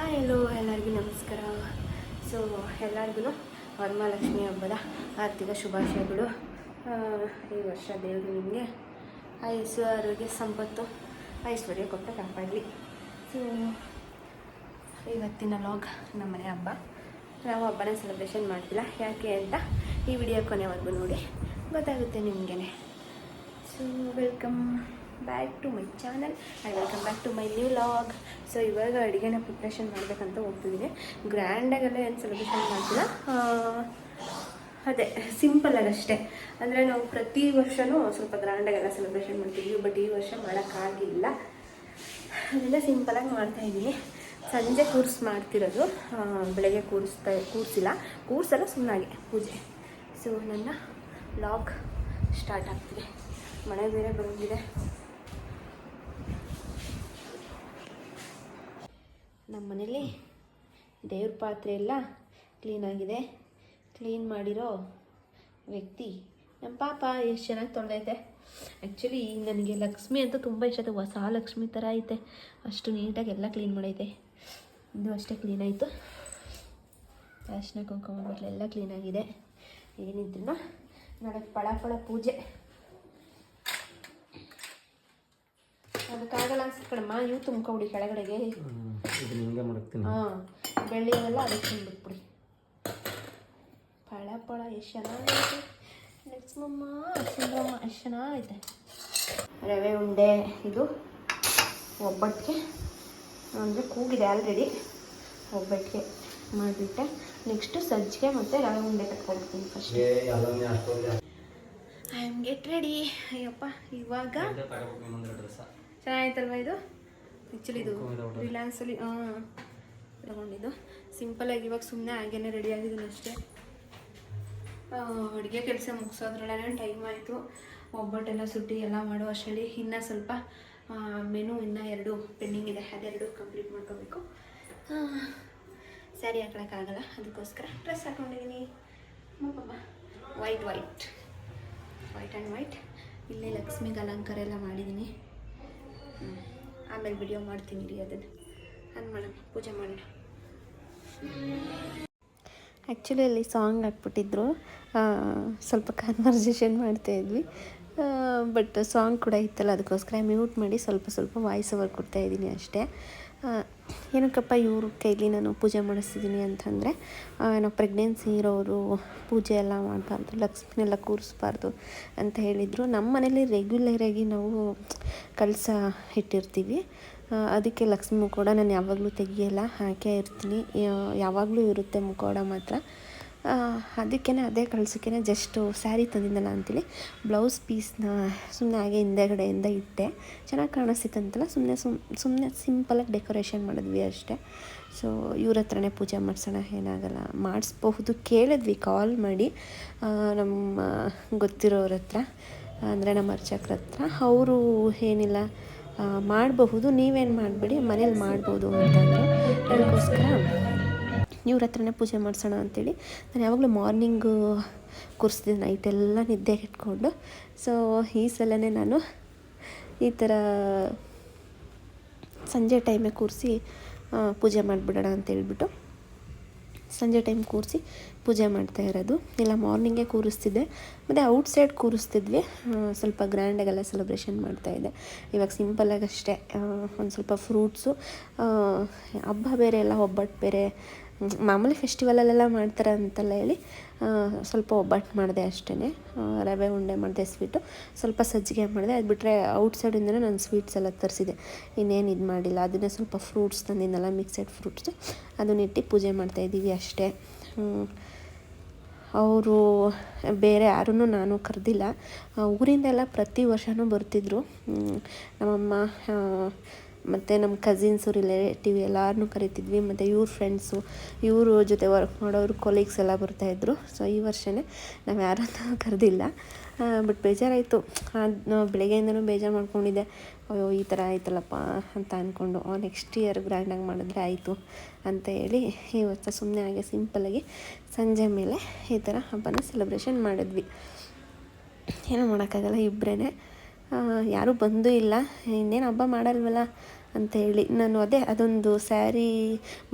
Hello ಎಲ್ಲರಿಗೂ ನಮಸ್ಕಾರ. So ಎಲ್ಲರಿಗೂ ವರಮಹಾಲಕ್ಷ್ಮಿ ಹಬ್ಬದ ಆರ್ಥಿಕ ಶುಭಾಶಯಗಳು. ಈ ವರ್ಷ ದೇವರು ನಿಮಗೆ ಆಯುಸ್ಸು ಆರೋಗ್ಯ ಸಂಪತ್ತು ಐಶ್ವರ್ಯ ಕೊಟ್ಟು ಕಾಪಾಡಲಿ. ಸೊ ಇವತ್ತಿನ ಲಾಗ್ ನಮ್ಮನೆ ಹಬ್ಬ. ನಾವು ಹಬ್ಬನ ಸೆಲೆಬ್ರೇಷನ್ ಮಾಡ್ತಿಲ್ಲ, ಯಾಕೆ ಅಂತ ಈ ವಿಡಿಯೋ ಕೊನೆವರೆಗೂ ನೋಡಿ ಗೊತ್ತಾಗುತ್ತೆ ನಿಮಗೇ. So welcome back to my channel and welcome back to my new vlog. So ಇವಾಗ ಅಡುಗೆನ ಪ್ರಿಪ್ರೇಷನ್ ಮಾಡಬೇಕಂತ ಹೋಗ್ತಿದ್ದೀನಿ. ಗ್ರ್ಯಾಂಡಾಗೆಲ್ಲ ಏನು ಸೆಲೆಬ್ರೇಷನ್ ಮಾಡ್ತಿಲ್ಲ, ಅದೇ ಸಿಂಪಲಾಗಷ್ಟೇ. ಅಂದರೆ ನಾವು ಪ್ರತಿ ವರ್ಷವೂ ಸ್ವಲ್ಪ ಗ್ರ್ಯಾಂಡಾಗೆಲ್ಲ ಸೆಲೆಬ್ರೇಷನ್ ಮಾಡ್ತಿದ್ವಿ, ಬಟ್ ಈ ವರ್ಷ ಮಾಡೋಕ್ಕಾಗಿಲ್ಲ. ಅದೆಲ್ಲ ಸಿಂಪಲಾಗಿ ಮಾಡ್ತಾಯಿದ್ದೀನಿ. ಸಂಜೆ ಮಾಡ್ತಿರೋದು, ಬೆಳಗ್ಗೆ ಕೂರಿಸಲ್ಲ, ಸುಮ್ಮನಾಗಿ ಪೂಜೆ. ಸೊ ನನ್ನ ಲಾಗ್ ಸ್ಟಾರ್ಟ್ ಆಗ್ತಿದೆ. ಮಳೆ ಬೇರೆ ಬಂದಿದೆ. ನಮ್ಮ ಮನೇಲಿ ದೇವ್ರ ಪಾತ್ರೆ ಎಲ್ಲ ಕ್ಲೀನಾಗಿದೆ. ಕ್ಲೀನ್ ಮಾಡಿರೋ ವ್ಯಕ್ತಿ ನಮ್ಮ ಪಾಪ. ಎಷ್ಟು ಚೆನ್ನಾಗಿ ತೊಳೆದೈತೆ. ಆ್ಯಕ್ಚುಲಿ ನನಗೆ ಲಕ್ಷ್ಮಿ ಅಂತ ತುಂಬ ಇಷ್ಟ ಆಯಿತು. ಹೊಸ ಲಕ್ಷ್ಮಿ ಥರ ಐತೆ, ಅಷ್ಟು ನೀಟಾಗಿ ಎಲ್ಲ ಕ್ಲೀನ್ ಮಾಡೈತೆ. ಇದು ಅಷ್ಟೇ ಕ್ಲೀನಾಯಿತು. ಅರಿಶಿನ ಕುಂಕುಮ ಬಟ್ಲೆಲ್ಲ ಕ್ಲೀನಾಗಿದೆ. ಏನಿದ್ರು ನಾಳೆ ಫಳ ಪೂಜೆ. ಅದಕ್ಕಾಗಲ್ಲ ಅನ್ಸುತ್ತೆ ಕಣಮ್ಮ. ಇವು ತುಂಬ್ಕೊಬಿಡಿ ಕೆಳಗಡೆಗೆ. ಹಾಂ, ಬೆಳ್ಳಿಯೆಲ್ಲ ಅದಕ್ಕೆ ತುಂಬಿಟ್ಬಿಡಿ. ಫಳ ಎಷ್ಟು ಚೆನ್ನಾಗೈತೆ. ಲಕ್ಷ್ಮಮ್ಮ ಸುಂದರಮ್ಮ ಎಷ್ಟು ಚೆನ್ನಾಗೈತೆ. ರವೆ ಉಂಡೆ, ಇದು ಒಬ್ಬಟ್ಟಿಗೆ ಅಂದರೆ ಕೂಗಿದೆ ಆಲ್ರೆಡಿ. ಒಬ್ಬಟ್ಟಿಗೆ ಮಾಡಿಬಿಟ್ಟೆ. ನೆಕ್ಸ್ಟು ಸಜ್ಜಿಗೆ ಮತ್ತು ರವೆ ಉಂಡೆ ಕಟ್ಕೊಂಡ್ಬಿಡ್ತೀನಿ first. I am get ready. ಅಯ್ಯಪ್ಪ, ಇವಾಗ ಚೆನ್ನಾಗಿತ್ತಲ್ವ ಇದು? ಆ್ಯಕ್ಚುಲಿ ಇದು ರಿಲಯನ್ಸಲ್ಲಿ ತಗೊಂಡಿದ್ದು. ಸಿಂಪಲಾಗಿ ಇವಾಗ ಸುಮ್ಮನೆ ಹಾಗೇನೆ ರೆಡಿ ಆಗಿದ್ದೀನಿ ಅಷ್ಟೇ. ಅಡುಗೆ ಕೆಲಸ ಮುಗಿಸೋದ್ರಲ್ಲೇ ಟೈಮ್ ಆಯಿತು. ಒಬ್ಬಟ್ಟೆಲ್ಲ ಸುಟ್ಟಿ ಎಲ್ಲ ಮಾಡೋ ಅಷ್ಟರಲ್ಲಿ ಇನ್ನೂ ಸ್ವಲ್ಪ ಮೆನು ಇನ್ನೂ 2 ಪೆಂಡಿಂಗ್ ಇದೆ. ಅದೆರಡು ಕಂಪ್ಲೀಟ್ ಮಾಡ್ಕೋಬೇಕು. ಸ್ಯಾರಿ ಹಾಕೋಕ್ಕಾಗಲ್ಲ, ಅದಕ್ಕೋಸ್ಕರ ಡ್ರೆಸ್ ಹಾಕ್ಕೊಂಡಿದ್ದೀನಿ. White and white. ಇಲ್ಲೇ ಲಕ್ಷ್ಮಿಗೆ ಅಲಂಕಾರ ಎಲ್ಲ ಮಾಡಿದ್ದೀನಿ. ಆಮೇಲೆ ವಿಡಿಯೋ ಮಾಡ್ತೀನಿ ರೀ. ಅದನ್ನು ಮಾಡೋಣ, ಪೂಜೆ ಮಾಡೋಣ. ಆ್ಯಕ್ಚುಲಿ ಅಲ್ಲಿ ಸಾಂಗ್ ಹಾಕ್ಬಿಟ್ಟಿದ್ರು, ಸ್ವಲ್ಪ ಕನ್ವರ್ಸೇಷನ್ ಮಾಡ್ತಾಯಿದ್ವಿ. ಬಟ್ ಸಾಂಗ್ ಕೂಡ ಇತ್ತಲ್ಲ, ಅದಕ್ಕೋಸ್ಕರ ಮ್ಯೂಟ್ ಮಾಡಿ ಸ್ವಲ್ಪ ವಾಯ್ಸ್ ಓವರ್ ಕೊಡ್ತಾಯಿದ್ದೀನಿ ಅಷ್ಟೇ. ಏನಕ್ಕಪ್ಪ ಇವ್ರ ಕೈಲಿ ನಾನು ಪೂಜೆ ಮಾಡಿಸ್ತಿದ್ದೀನಿ ಅಂತಂದರೆ, ನಾವು ಪ್ರೆಗ್ನೆನ್ಸಿ ಇರೋರು ಪೂಜೆ ಎಲ್ಲ ಮಾಡಬಾರ್ದು, ಲಕ್ಷ್ಮಿನೆಲ್ಲ ಕೂರಿಸ್ಬಾರ್ದು ಅಂತ ಹೇಳಿದರು. ನಮ್ಮ ಮನೇಲಿ ರೆಗ್ಯುಲರಾಗಿ ನಾವು ಕಳಸ ಇಟ್ಟಿರ್ತೀವಿ. ಅದಕ್ಕೆ ಲಕ್ಷ್ಮಿ ಮುಖೋಡ ನಾನು ಯಾವಾಗಲೂ ತೆಗಿಯಲ್ಲ, ಹಾಕೇ ಇರ್ತೀನಿ. ಯಾವಾಗಲೂ ಇರುತ್ತೆ ಮುಖೋಡ ಮಾತ್ರ. ಅದಕ್ಕೇ ಅದೇ ಕಳ್ಸೋಕ್ಕೇ ಜಸ್ಟು ಸ್ಯಾರಿ ತಂದಿದ್ದಲ್ಲ ಅಂತೇಳಿ ಬ್ಲೌಸ್ ಪೀಸ್ನ ಸುಮ್ಮನೆ ಹಾಗೆ ಹಿಂದೆಗಡೆಯಿಂದ ಇಟ್ಟೆ. ಚೆನ್ನಾಗಿ ಕಾಣಿಸ್ತಿತ್ತಂತಲ್ಲ, ಸುಮ್ಮನೆ ಸಿಂಪಲಾಗಿ ಡೆಕೋರೇಷನ್ ಮಾಡಿದ್ವಿ ಅಷ್ಟೇ. ಸೊ ಇವ್ರ ಹತ್ರನೇ ಪೂಜೆ ಮಾಡಿಸೋಣ, ಏನಾಗಲ್ಲ, ಮಾಡಿಸ್ಬಹುದು. ಕೇಳಿದ್ವಿ ಕಾಲ್ ಮಾಡಿ ನಮ್ಮ ಗೊತ್ತಿರೋರ ಹತ್ರ, ಅಂದರೆ ನಮ್ಮ ಅರ್ಚಕ್ರ ಹತ್ರ. ಅವರು ಏನಿಲ್ಲ ಮಾಡಬಹುದು, ನೀವೇನು ಮಾಡಬೇಡಿ, ಮನೇಲಿ ಮಾಡ್ಬೋದು ಅಂತಂದರೆ. ಅದಕ್ಕೋಸ್ಕರ ಇವ್ರ ಹತ್ರನೇ ಪೂಜೆ ಮಾಡಿಸೋಣ ಅಂಥೇಳಿ ನಾನು ಯಾವಾಗಲೂ ಮಾರ್ನಿಂಗು ಕೂರಿಸ್ತಿದ್ದೆ, ನೈಟೆಲ್ಲ ನಿದ್ದೆಗೆ ಇಟ್ಕೊಂಡು. ಸೊ ಈ ಸಲನೇ ನಾನು ಈ ಥರ ಸಂಜೆ ಟೈಮೇ ಕೂರಿಸಿ ಪೂಜೆ ಮಾಡಿಬಿಡೋಣ ಅಂತೇಳ್ಬಿಟ್ಟು ಸಂಜೆ ಟೈಮ್ ಕೂರಿಸಿ ಪೂಜೆ ಮಾಡ್ತಾ ಇರೋದು. ಇಲ್ಲ ಮಾರ್ನಿಂಗೇ ಕೂರಿಸ್ತಿದ್ದೆ, ಮತ್ತು ಔಟ್ಸೈಡ್ ಕೂರಿಸ್ತಿದ್ವಿ. ಸ್ವಲ್ಪ ಗ್ರ್ಯಾಂಡಾಗೆಲ್ಲ ಸೆಲೆಬ್ರೇಷನ್ ಮಾಡ್ತಾಯಿದ್ದೆ. ಇವಾಗ ಸಿಂಪಲಾಗಿ ಅಷ್ಟೇ. ಒಂದು ಸ್ವಲ್ಪ ಫ್ರೂಟ್ಸು, ಹಬ್ಬ ಬೇರೆ ಎಲ್ಲ, ಒಬ್ಬಟ್ಟು ಬೇರೆ. ಮಾಮೂಲಿ ಫೆಸ್ಟಿವಲಲ್ಲೆಲ್ಲ ಮಾಡ್ತಾರೆ ಅಂತಲ್ಲ ಹೇಳಿ ಸ್ವಲ್ಪ ಒಬ್ಬಟ್ಟು ಮಾಡಿದೆ ಅಷ್ಟೇ. ರವೆ ಉಂಡೆ ಮಾಡಿದೆ, ಸ್ವೀಟು, ಸ್ವಲ್ಪ ಸಜ್ಜಿಗೆ ಮಾಡಿದೆ. ಅದು ಬಿಟ್ಟರೆ ಔಟ್ಸೈಡಿಂದನೇ ನಾನು ಸ್ವೀಟ್ಸ್ ಎಲ್ಲ ತರಿಸಿದೆ, ಇನ್ನೇನು ಇದು ಮಾಡಿಲ್ಲ. ಅದನ್ನೇ ಸ್ವಲ್ಪ ಫ್ರೂಟ್ಸ್ ತಂದಿದ್ದೆನಲ್ಲ, ಮಿಕ್ಸೆಡ್ ಫ್ರೂಟ್ಸು, ಅದನ್ನ ಇಟ್ಟು ಪೂಜೆ ಮಾಡ್ತಾಯಿದ್ದೀವಿ ಅಷ್ಟೇ. ಅವರು ಬೇರೆ ಯಾರೂ ನಾನು ಕರೆದಿಲ್ಲ. ಊರಿಂದೆಲ್ಲ ಪ್ರತಿ ವರ್ಷವೂ ಬರ್ತಿದ್ರು. ನಮ್ಮಮ್ಮ ಮತ್ತು ನಮ್ಮ ಕಸಿನ್ಸು, ರಿಲೇಟಿವ್ ಎಲ್ಲರನ್ನೂ ಕರಿತಿದ್ವಿ. ಮತ್ತು ಇವ್ರ ಫ್ರೆಂಡ್ಸು, ಇವರು ಜೊತೆ ವರ್ಕ್ ಮಾಡೋರು, ಕೊಲೀಗ್ಸ್ ಎಲ್ಲ ಬರ್ತಾಯಿದ್ರು. ಸೊ ಈ ವರ್ಷವೇ ನಾವು ಯಾರನ್ನೂ ಕರೆದಿಲ್ಲ. ಬಟ್ ಬೇಜಾರಾಯಿತು. ಬೆಳಗ್ಗೆಯಿಂದನೂ ಬೇಜಾರು ಮಾಡ್ಕೊಂಡಿದ್ದೆ. ಅಯ್ಯೋ ಈ ಥರ ಆಯ್ತಲ್ಲಪ್ಪ ಅಂತ ಅಂದ್ಕೊಂಡು, ನೆಕ್ಸ್ಟ್ ಇಯರ್ ಗ್ರ್ಯಾಂಡಾಗಿ ಮಾಡಿದ್ರೆ ಆಯಿತು ಅಂತ ಹೇಳಿ ಇವತ್ತು ಸುಮ್ಮನೆ ಹಾಗೆ ಸಿಂಪಲಾಗಿ ಸಂಜೆ ಮೇಲೆ ಈ ಥರ ಹಬ್ಬನ ಸೆಲೆಬ್ರೇಷನ್ ಮಾಡಿದ್ವಿ. ಏನೂ ಮಾಡೋಕ್ಕಾಗಲ್ಲ, ಇಬ್ಬರೇ, ಯಾರೂ ಬಂದೂ ಇಲ್ಲ. ಇನ್ನೇನು ಹಬ್ಬ ಮಾಡಲ್ವಲ್ಲ ಅಂತ ಹೇಳಿ ನಾನು ಅದೊಂದು ಸ್ಯಾರಿ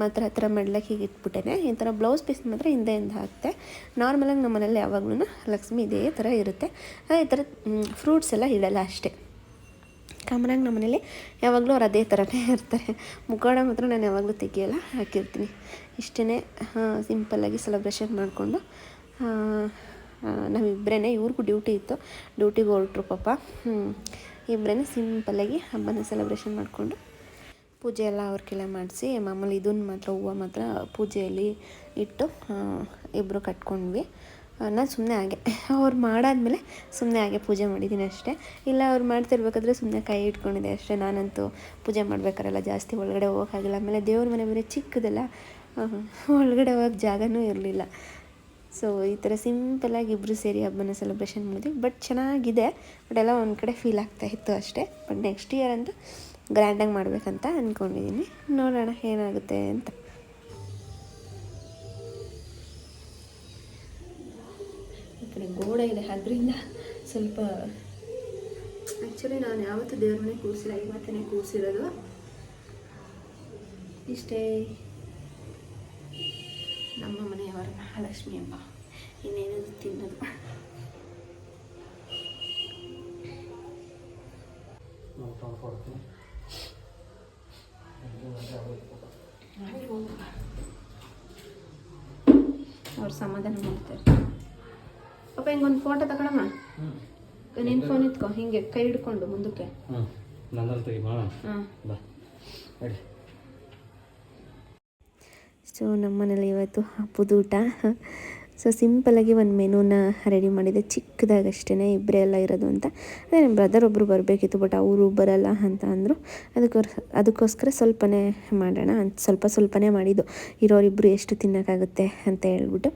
ಮಾತ್ರ ಆ ಥರ ಮಡ್ಲಕ್ಕಿಗೆ ಇಟ್ಬಿಟ್ಟೆ. ಈ ಥರ ಬ್ಲೌಸ್ ಪೀಸ್ ಮಾತ್ರ ಹಿಂದೆಯಿಂದ ಹಾಕ್ತೆ. ನಾರ್ಮಲಾಗಿ ನಮ್ಮ ಮನೇಲಿ ಯಾವಾಗಲೂ ಲಕ್ಷ್ಮಿ ಇದೇ ಥರ ಇರುತ್ತೆ. ಈ ಥರ ಫ್ರೂಟ್ಸ್ ಎಲ್ಲ ಇಡಲ್ಲ ಅಷ್ಟೇ. ಕಾಮನಾಗಿ ನಮ್ಮ ಮನೇಲಿ ಯಾವಾಗಲೂ ಅವ್ರು ಅದೇ ಥರನೇ ಇರ್ತಾರೆ. ಮುಖವಾಡ ಮಾತ್ರ ನಾನು ಯಾವಾಗಲೂ ತೆಗಿಯಲ್ಲ, ಹಾಕಿರ್ತೀನಿ. ಇಷ್ಟೇ ಸಿಂಪಲ್ಲಾಗಿ ಸೆಲೆಬ್ರೇಷನ್ ಮಾಡಿಕೊಂಡು ನಾವಿಬ್ಬರೇ, ಇವ್ರಿಗೂ ಡ್ಯೂಟಿ ಇತ್ತು, ಡ್ಯೂಟಿಗೆ ಹೊರಟ್ರು ಪಾಪ. ಇಬ್ಬರೇ ಸಿಂಪಲ್ಲಾಗಿ ಹಬ್ಬನ ಸೆಲೆಬ್ರೇಷನ್ ಮಾಡಿಕೊಂಡು ಪೂಜೆ ಎಲ್ಲ ಅವ್ರಿಗೆಲ್ಲ ಮಾಡಿಸಿ, ಮಾಮೂಲಿ ಇದನ್ನು ಮಾತ್ರ ಹೂವು ಮಾತ್ರ ಪೂಜೆಯಲ್ಲಿ ಇಟ್ಟು ಇಬ್ಬರು ಕಟ್ಕೊಂಡ್ವಿ. ನಾನು ಸುಮ್ಮನೆ ಹಾಗೆ ಅವ್ರು ಮಾಡಾದ್ಮೇಲೆ ಸುಮ್ಮನೆ ಹಾಗೆ ಪೂಜೆ ಮಾಡಿದ್ದೀನಿ ಅಷ್ಟೇ. ಇಲ್ಲ ಅವ್ರು ಮಾಡ್ತಿರ್ಬೇಕಾದ್ರೆ ಸುಮ್ಮನೆ ಕೈ ಇಟ್ಕೊಂಡಿದ್ದೆ ಅಷ್ಟೇ. ನಾನಂತೂ ಪೂಜೆ ಮಾಡ್ಬೇಕಾರೆಲ್ಲ ಜಾಸ್ತಿ ಒಳಗಡೆ ಹೋಗೋಕ್ಕಾಗಿಲ್ಲ. ಆಮೇಲೆ ದೇವ್ರ ಮನೆ ಬೇರೆ ಚಿಕ್ಕದಲ್ಲ, ಒಳಗಡೆ ಹೋಗೋಕ್ಕೆ ಜಾಗನೂ ಇರಲಿಲ್ಲ. ಸೊ ಈ ಥರ ಸಿಂಪಲ್ಲಾಗಿ ಇಬ್ಬರು ಸೇರಿ ಹಬ್ಬನ ಸೆಲೆಬ್ರೇಷನ್ ಮಾಡಿದ್ವಿ. ಬಟ್ ಚೆನ್ನಾಗಿದೆ, ಬಟ್ ಎಲ್ಲ ಒಂದು ಕಡೆ ಫೀಲ್ ಆಗ್ತಾಯಿತ್ತು ಅಷ್ಟೇ. ಬಟ್ ನೆಕ್ಸ್ಟ್ ಇಯರ್ ಅಂತೂ ಗ್ರ್ಯಾಂಡಾಗಿ ಮಾಡಬೇಕಂತ ಅಂದ್ಕೊಂಡಿದ್ದೀನಿ. ನೋಡೋಣ ಏನಾಗುತ್ತೆ ಅಂತ. ಈ ಕಡೆ ಗೋಡೆ ಇದೆ, ಅದರಿಂದ ಸ್ವಲ್ಪ ಆ್ಯಕ್ಚುಲಿ ನಾನು ಯಾವತ್ತೂ ದೇವ್ರ ಮನೆ ಕೂರಿಸಿಲ್ಲ, ಇವತ್ತೇ ಕೂರಿಸಿರೋದು. ಇಷ್ಟೇ ನಮ್ಮ ಮನೆಯವರ ಮಹಾಲಕ್ಷ್ಮಿ ಹಬ್ಬ. ಇನ್ನೇನಾದರೂ ತಿನ್ನೋದು. ಅವ್ರು ಸಮಾಧಾನ ಮಾಡ್ತಾರೆ. ಪಾಪ ಹಿಂಗೊಂದು ಫೋಟೋ ತಗೊಳಮ್ಮ. ನಿನ್ನ ಫೋನ್ ಇಟ್ಕೊ, ಹಿಂಗೆ ಕೈ ಹಿಡ್ಕೊಂಡು ಮುಂದಕ್ಕೆ. ಸೊ ನಮ್ಮ ಮನೇಲಿ ಇವತ್ತು ಹಬ್ಬದ ಊಟ. ಸೊ ಸಿಂಪಲ್ಲಾಗಿ ಒಂದು ಮೆನೂನ ರೆಡಿ ಮಾಡಿದೆ, ಚಿಕ್ಕದಾಗಷ್ಟೇ, ಇಬ್ಬರೇ ಎಲ್ಲ ಇರೋದು ಅಂತ. ಅದೇ ನಮ್ಮ ಬ್ರದರ್ ಒಬ್ಬರು ಬರಬೇಕಿತ್ತು, ಬಟ್ ಅವರು ಬರಲ್ಲ ಅಂತ ಅಂದರು. ಅದಕ್ಕೋಸ್ಕರ ಸ್ವಲ್ಪನೇ ಮಾಡೋಣ ಅಂತ ಸ್ವಲ್ಪನೇ ಮಾಡಿದ್ದು. ಇರೋರಿಬ್ಬರು ಎಷ್ಟು ತಿನ್ನೋಕ್ಕಾಗುತ್ತೆ ಅಂತ ಹೇಳ್ಬಿಟ್ಟು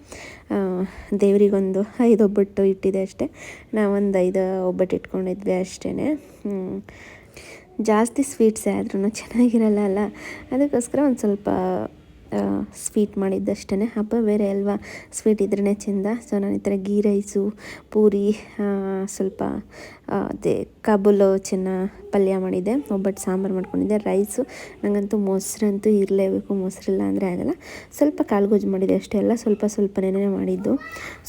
ದೇವರಿಗೊಂದು 5 ಒಬ್ಬಟ್ಟು ಇಟ್ಟಿದೆ ಅಷ್ಟೇ. ನಾವೊಂದು 5 ಒಬ್ಬಟ್ಟು ಇಟ್ಕೊಂಡಿದ್ವಿ ಅಷ್ಟೇ. ಜಾಸ್ತಿ ಸ್ವೀಟ್ಸೇ ಆದ್ರೂ ಚೆನ್ನಾಗಿರಲ್ಲ ಅಲ್ಲ, ಅದಕ್ಕೋಸ್ಕರ ಒಂದು ಸ್ವಲ್ಪ ಸ್ವೀಟ್ ಮಾಡಿದ್ದಷ್ಟೇ. ಹಬ್ಬ ಬೇರೆ ಅಲ್ವಾ, ಸ್ವೀಟ್ ಇದ್ರೇ ಚೆಂದ. ಸೊ ನಾನು ಈ ಥರ ಗೀ ರೈಸು, ಪೂರಿ, ಸ್ವಲ್ಪ ಅದೇ ಕಾಬೂಲು ಚೆನ್ನ ಪಲ್ಯ ಮಾಡಿದ್ದೆ, ಒಬ್ಬಟ್ಟು ಸಾಂಬಾರು ಮಾಡ್ಕೊಂಡಿದ್ದೆ, ರೈಸು. ನನಗಂತೂ ಮೊಸರಂತೂ ಇರಲೇಬೇಕು, ಮೊಸರಿಲ್ಲ ಅಂದರೆ ಆಗಲ್ಲ. ಸ್ವಲ್ಪ ಕಾಳುಗೊಜ್ಜು ಮಾಡಿದೆ ಅಷ್ಟೇ. ಎಲ್ಲ ಸ್ವಲ್ಪನೇ ಮಾಡಿದ್ದು,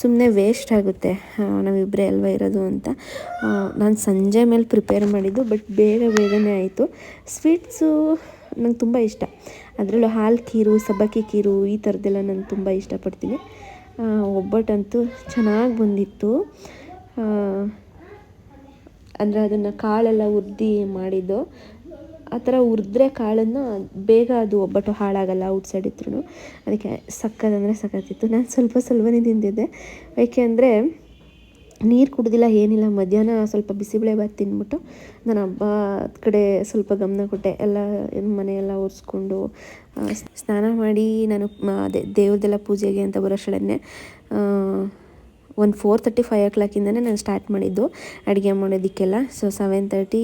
ಸುಮ್ಮನೆ ವೇಸ್ಟ್ ಆಗುತ್ತೆ, ನಾವಿಬ್ಬರೇ ಅಲ್ವಾ ಇರೋದು ಅಂತ. ನಾನು ಸಂಜೆ ಮೇಲೆ ಪ್ರಿಪೇರ್ ಮಾಡಿದ್ದು, ಬಟ್ ಬೇಗನೆ ಆಯಿತು. ಸ್ವೀಟ್ಸು ನಂಗೆ ತುಂಬ ಇಷ್ಟ, ಅದರಲ್ಲೂ ಹಾಲು ಖೀರು, ಸಬ್ಬಕ್ಕಿ ಖೀರು, ಈ ಥರದ್ದೆಲ್ಲ ನಾನು ತುಂಬ ಇಷ್ಟಪಡ್ತೀನಿ. ಒಬ್ಬಟ್ಟಂತೂ ಚೆನ್ನಾಗಿ ಬಂದಿತ್ತು. ಅಂದರೆ ಅದನ್ನು ಕಾಳೆಲ್ಲ ಹುರ್ದು ಮಾಡಿದ್ದು. ಆ ಥರ ಹುರಿದ್ರೆ ಕಾಳನ್ನು ಬೇಗ ಅದು ಒಬ್ಬಟ್ಟು ಹಾಳಾಗಲ್ಲ ಔಟ್ಸೈಡ್ ಇದ್ರೂ. ಅದಕ್ಕೆ ಸಕ್ಕತ್ತಿತ್ತು. ನಾನು ಸ್ವಲ್ಪನೇ ತಿಂದಿದ್ದೆ, ಏಕೆಂದರೆ ನೀರು ಕುಡ್ದಿಲ್ಲ, ಏನಿಲ್ಲ. ಮಧ್ಯಾಹ್ನ ಸ್ವಲ್ಪ ಬಿಸಿಬೇಳೆಭಾತ್ ತಿಂದ್ಬಿಟ್ಟು ನಾನು ಹಬ್ಬದ ಕಡೆ ಸ್ವಲ್ಪ ಗಮನ ಕೊಟ್ಟೆ. ಎಲ್ಲ ಮನೆಯೆಲ್ಲ ಒರೆಸ್ಕೊಂಡು ಸ್ನಾನ ಮಾಡಿ ನಾನು ಅದೇ ದೇವ್ರದ್ದೆಲ್ಲ ಪೂಜೆಗೆ ಅಂತ ಬರೋಷ್ಟೊಳಗೆ ಒಂದು 4:30, 5 o'clock ನಾನು ಸ್ಟಾರ್ಟ್ ಮಾಡಿದ್ದು ಅಡುಗೆ ಮಾಡೋದಕ್ಕೆಲ್ಲ. ಸೊ 7:30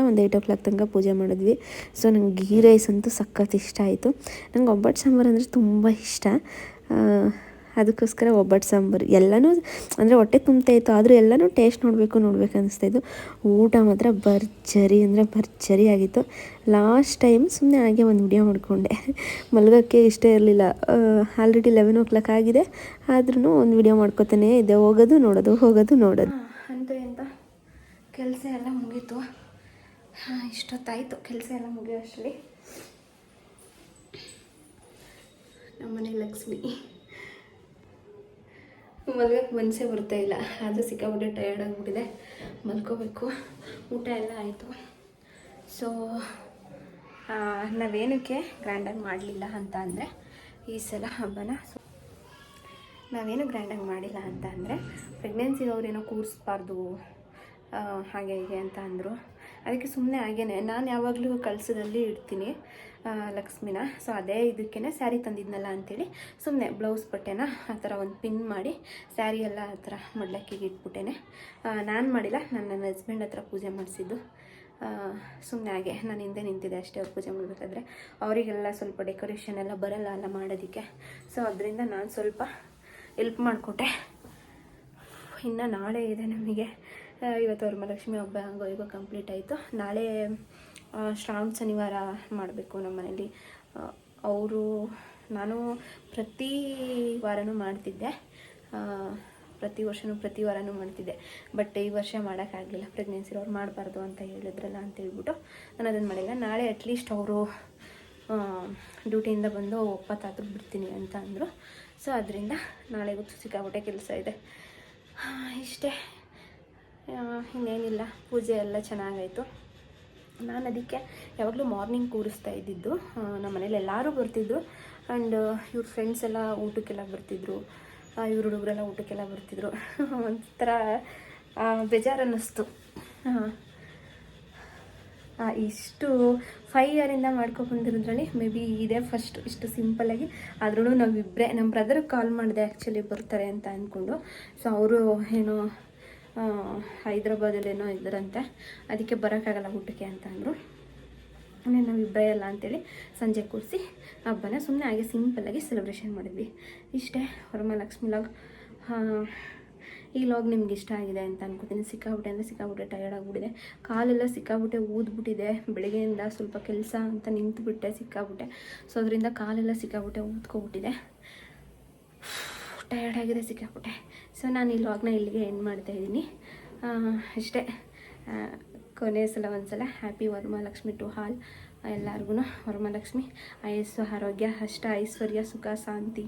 ಒಂದು 8 o'clock ತನಕ ಪೂಜೆ ಮಾಡಿದ್ವಿ. ಸೊ ನಂಗೆ ಗೀ ರೈಸ್ ಅಂತೂ ಸಖತ್ ಇಷ್ಟ ಆಯಿತು. ನಂಗೆ ಒಬ್ಬಟ್ಟು ಸಾಂಬಾರು ಅಂದರೆ ತುಂಬ ಇಷ್ಟ. ಅದಕ್ಕೋಸ್ಕರ ಒಬ್ಬಟ್ಟು ಸಾಂಬಾರು ಎಲ್ಲನೂ ಅಂದರೆ ಹೊಟ್ಟೆ ತುಂಬ್ತಾಯಿತ್ತು, ಆದರೂ ಎಲ್ಲನೂ ಟೇಸ್ಟ್ ನೋಡಬೇಕು ಅನ್ನಿಸ್ತಾಯಿತ್ತು. ಊಟ ಮಾತ್ರ ಭರ್ಜರಿ ಆಗಿತ್ತು. ಲಾಸ್ಟ್ ಟೈಮ್ ಸುಮ್ಮನೆ ಹಾಗೆ ಒಂದು ವಿಡಿಯೋ ಮಾಡಿಕೊಂಡೆ, ಮಲಗೋಕ್ಕೆ ಇಷ್ಟ ಇರಲಿಲ್ಲ. ಆಲ್ರೆಡಿ 11 o'clock ಆಗಿದೆ, ಆದ್ರೂ ಒಂದು ವಿಡಿಯೋ ಮಾಡ್ಕೊತಾನೆ ಇದೆ, ಹೋಗೋದು ನೋಡೋದು ಅಂತ ಕೆಲಸ ಎಲ್ಲ ಮುಗೀತು. ಇಷ್ಟೊತ್ತಾಯಿತು ಕೆಲಸ ಎಲ್ಲ ಮುಗಿಯೋಷ್ಟರಲ್ಲಿ. ನಮ್ಮನೆ ಲಕ್ಷ್ಮಿ ಮಲ್ಗೋಕ್ಕೆ ಮನಸ್ಸೇ ಬರ್ತಾಯಿಲ್ಲ, ಅದು ಸಿಕ್ಕಾಬಿಟ್ಟೆ ಟಯರ್ಡ್ ಆಗಿಬಿಟ್ಟಿದೆ, ಮಲ್ಕೋಬೇಕು. ಊಟ ಎಲ್ಲ ಆಯಿತು. ಸೊ ನಾವೇನಕ್ಕೆ ಗ್ರ್ಯಾಂಡಾಗಿ ಮಾಡಲಿಲ್ಲ ಅಂತ ಅಂದರೆ, ಈ ಸಲ ಹಬ್ಬನ ನಾವೇನು ಗ್ರ್ಯಾಂಡಾಗಿ ಮಾಡಿಲ್ಲ ಅಂತ ಅಂದರೆ, ಪ್ರೆಗ್ನೆನ್ಸಿಗೆ ಅವ್ರೇನೋ ಕೂರಿಸ್ಬಾರ್ದು ಹಾಗೆ ಹೀಗೆ ಅಂತ ಅಂದರು. ಅದಕ್ಕೆ ಸುಮ್ಮನೆ ಹಾಗೇನೆ ನಾನು ಯಾವಾಗಲೂ ಕಳಸದಲ್ಲಿ ಇಡ್ತೀನಿ ಲಕ್ಷ್ಮಿನ. ಸೊ ಅದೇ ಇದಕ್ಕೇ ಸ್ಯಾರಿ ತಂದಿದ್ನಲ್ಲ ಅಂಥೇಳಿ ಸುಮ್ಮನೆ ಬ್ಲೌಸ್ ಬಟ್ಟೆನ ಆ ಥರ ಒಂದು ಪಿನ್ ಮಾಡಿ ಸ್ಯಾರಿ ಎಲ್ಲ ಆ ಥರ ಮಡ್ಲಕ್ಕಿಗೆ ಇಟ್ಬಿಟ್ಟೇನೆ. ನಾನು ಮಾಡಿಲ್ಲ, ನನ್ನ ಹಸ್ಬೆಂಡ್ ಹತ್ರ ಪೂಜೆ ಮಾಡಿಸಿದ್ದು. ಸುಮ್ಮನೆ ಹಾಗೆ ನಾನು ಹಿಂದೆ ನಿಂತಿದ್ದೆ ಅಷ್ಟೇ. ಅವ್ರು ಪೂಜೆ ಮಾಡಬೇಕಾದ್ರೆ ಅವರಿಗೆಲ್ಲ ಸ್ವಲ್ಪ ಡೆಕೋರೇಷನ್ ಎಲ್ಲ ಬರಲ್ಲ ಅಲ್ಲ ಮಾಡೋದಕ್ಕೆ. ಸೊ ಅದರಿಂದ ನಾನು ಸ್ವಲ್ಪ ಹೆಲ್ಪ್ ಮಾಡಿಕೊಟ್ಟೆ. ಇನ್ನು ನಾಳೆ ಇದೆ ನಮಗೆ. ಇವತ್ತು ವರಮಹಾಲಕ್ಷ್ಮಿ ಹಬ್ಬ ಹಂಗೋ ಈಗ ಕಂಪ್ಲೀಟ್ ಆಯಿತು. ನಾಳೆ ಶ್ರಾವಣ ಶನಿವಾರ ಮಾಡಬೇಕು ನಮ್ಮ ಮನೇಲಿ. ನಾನು ಪ್ರತಿ ವಾರನೂ ಮಾಡ್ತಿದ್ದೆ, ಪ್ರತಿ ವಾರನೂ ಮಾಡ್ತಿದ್ದೆ. ಬಟ್ ಈ ವರ್ಷ ಮಾಡೋಕ್ಕಾಗಲಿಲ್ಲ, ಪ್ರೆಗ್ನೆನ್ಸಿರೋರು ಮಾಡಬಾರ್ದು ಅಂತ ಹೇಳಿದ್ರಲ್ಲ ಅಂತೇಳ್ಬಿಟ್ಟು ನಾನು ಅದನ್ನು ಮಾಡಿಲ್ಲ. ನಾಳೆ ಅಟ್ಲೀಸ್ಟ್ ಅವರು ಡ್ಯೂಟಿಯಿಂದ ಬಂದು ಒಪ್ಪತ್ತಾದ್ರೂ ಬಿಡ್ತೀನಿ ಅಂತ ಅಂದರು. ಸೊ ಅದರಿಂದ ನಾಳೆ ಗೊತ್ತು ಸಿಕ್ಕಾಬಿಟ್ಟೆ ಕೆಲಸ ಇದೆ. ಇಷ್ಟೇ, ಇನ್ನೇನಿಲ್ಲ. ಪೂಜೆ ಎಲ್ಲ ಚೆನ್ನಾಗಾಯಿತು. ನಾನು ಅದಕ್ಕೆ ಯಾವಾಗಲೂ ಮಾರ್ನಿಂಗ್ ಕೂರಿಸ್ತಾ ಇದ್ದಿದ್ದು. ನಮ್ಮ ಮನೇಲಿ ಎಲ್ಲರೂ ಬರ್ತಿದ್ರು. ಆ್ಯಂಡ್ ಇವ್ರ ಫ್ರೆಂಡ್ಸ್ ಎಲ್ಲ ಊಟಕ್ಕೆಲ್ಲ ಬರ್ತಿದ್ರು, ಇವ್ರ ಹುಡುಗರೆಲ್ಲ ಊಟಕ್ಕೆಲ್ಲ ಬರ್ತಿದ್ರು. ಒಂಥರ ಬೇಜಾರು ಅನ್ನಿಸ್ತು. ಇಷ್ಟು 5 ಇಯರಿಂದ ಮಾಡ್ಕೊಬಂದಿರೋದ್ರಲ್ಲಿ ಮೇ ಬಿ ಇದೇ ಫಸ್ಟ್ ಇಷ್ಟು ಸಿಂಪಲ್ಲಾಗಿ. ಆದ್ರೂ ನಾವಿಬ್ಬರೇ, ನಮ್ಮ ಬ್ರದರ್ಗೆ ಕಾಲ್ ಮಾಡಿದೆ ಆ್ಯಕ್ಚುಲಿ ಬರ್ತಾರೆ ಅಂತ ಅಂದ್ಕೊಂಡು. ಸೊ ಅವರು ಏನೋ ಹೈದ್ರಾಬಾದಲ್ಲೇನೋ ಇದ್ದರಂತೆ, ಅದಕ್ಕೆ ಬರೋಕ್ಕಾಗಲ್ಲ ಊಟಕ್ಕೆ ಅಂತ ಅಂದರು. ನಾವಿಬ್ಬರೇ ಅಲ್ಲ ಅಂತೇಳಿ ಸಂಜೆ ಕೂರಿಸಿ ಹಬ್ಬನ ಸುಮ್ಮನೆ ಹಾಗೆ ಸಿಂಪಲ್ಲಾಗಿ ಸೆಲೆಬ್ರೇಷನ್ ಮಾಡಿದ್ವಿ. ಇಷ್ಟೇ ವರಮಹಾಲಕ್ಷ್ಮಿ ಲಾಗ್. ಈ ಲಾಗ್ ನಿಮ್ಗೆ ಇಷ್ಟ ಆಗಿದೆ ಅಂತ ಅನ್ಕೋತೀನಿ. ಸಿಕ್ಕಾಬಿಟ್ಟೆ ಟಯರ್ಡ್ ಆಗಿಬಿಟ್ಟಿದೆ, ಕಾಲೆಲ್ಲ ಸಿಕ್ಕಾಬಿಟ್ಟೆ ಊದ್ಬಿಟ್ಟಿದೆ. ಬೆಳಗ್ಗೆಯಿಂದ ಸ್ವಲ್ಪ ಕೆಲಸ ಅಂತ ನಿಂತುಬಿಟ್ಟೆ ಸಿಕ್ಕಾಬಿಟ್ಟೆ. ಸೊ ಅದರಿಂದ ಕಾಲೆಲ್ಲ ಸಿಕ್ಕಾಬಿಟ್ಟೆ ಊದ್ಕೊಬಿಟ್ಟಿದೆ, ಟಯರ್ಡ್ ಆಗಿದೆ ಸಿಕ್ಕಾಬಿಟ್ಟೆ. ಸೊ ನಾನು ಈ ಲಾಗ್ನ ಇಲ್ಲಿಗೆ ಎಂಡ್ ಮಾಡ್ತಾಯಿದ್ದೀನಿ. ಅಷ್ಟೇ, ಕೊನೆ ಸಲ ಒಂದ್ಸಲ ಹ್ಯಾಪಿ ವರಮಹಾಲಕ್ಷ್ಮಿ ಟು ಹಾಲ್. ಎಲ್ಲರಿಗೂ ವರಮಹಾಲಕ್ಷ್ಮಿ ಆಯಸ್ಸು ಆರೋಗ್ಯ ಅಷ್ಟ ಐಶ್ವರ್ಯ ಸುಖ ಶಾಂತಿ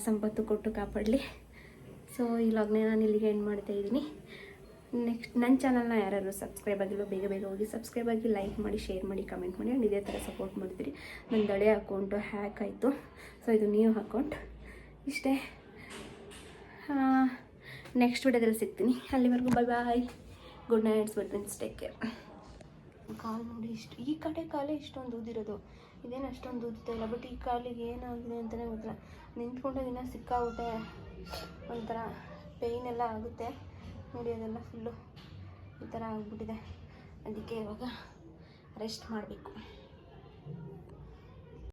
ಸಂಪತ್ತು ಕೊಟ್ಟು ಕಾಪಾಡಲಿ. ಸೊ ಈ ಲಾಗ್ನ ನಾನು ಇಲ್ಲಿಗೆ ಎಂಡ್ ಮಾಡ್ತಾಯಿದ್ದೀನಿ. ನೆಕ್ಸ್ಟ್ ನನ್ನ ಚಾನಲ್ನ ಯಾರು ಸಬ್ಸ್ಕ್ರೈಬ್ ಆಗಿಲ್ಲ ಬೇಗ ಹೋಗಿ ಸಬ್ಸ್ಕ್ರೈಬ್ ಆಗಿ, ಲೈಕ್ ಮಾಡಿ, ಶೇರ್ ಮಾಡಿ, ಕಮೆಂಟ್ ಮಾಡಿ. ಆ್ಯಂಡ್ ಇದೇ ಥರ ಸಪೋರ್ಟ್ ಮಾಡ್ತೀರಿ. ನನ್ನ ಹಳೆ ಅಕೌಂಟು ಹ್ಯಾಕ್ ಆಯಿತು. ಸೊ ಇದು ನ್ಯೂ ಅಕೌಂಟ್. ಇಷ್ಟೇ, ನೆಕ್ಸ್ಟ್ ವಿಡಿಯೋದಲ್ಲಿ ಸಿಗ್ತೀನಿ. ಅಲ್ಲಿವರೆಗೂ ಬಾಯ್, ಗುಡ್ ನೈಟ್ಸ್, ಬರ್ತೀನಿ, ಟೇಕ್ ಕೇರ್. ಕಾಲು ನೋಡಿ, ಈ ಕಡೆ ಕಾಲೇ ಇಷ್ಟೊಂದು ಊದಿರೋದು, ಇದೇನು ಅಷ್ಟೊಂದು ಊದ್ತಾ ಇಲ್ಲ. ಬಟ್ ಈ ಕಾಲಿಗೆ ಏನಾಗಿದೆ ಅಂತಲೇ ಗೊತ್ತಿಲ್ಲ. ನಿಂತ್ಕೊಂಡಾಗಿನ ಸಿಕ್ಕಾಗುತ್ತೆ, ಒಂಥರ ಪೇಯ್ನ್ ಎಲ್ಲ ಆಗುತ್ತೆ ನೋಡಿ. ಅದೆಲ್ಲ ಫುಲ್ಲು ಈ ಥರ ಆಗಿಬಿಟ್ಟಿದೆ. ಅದಕ್ಕೆ ಇವಾಗ ರೆಸ್ಟ್ ಮಾಡಬೇಕು.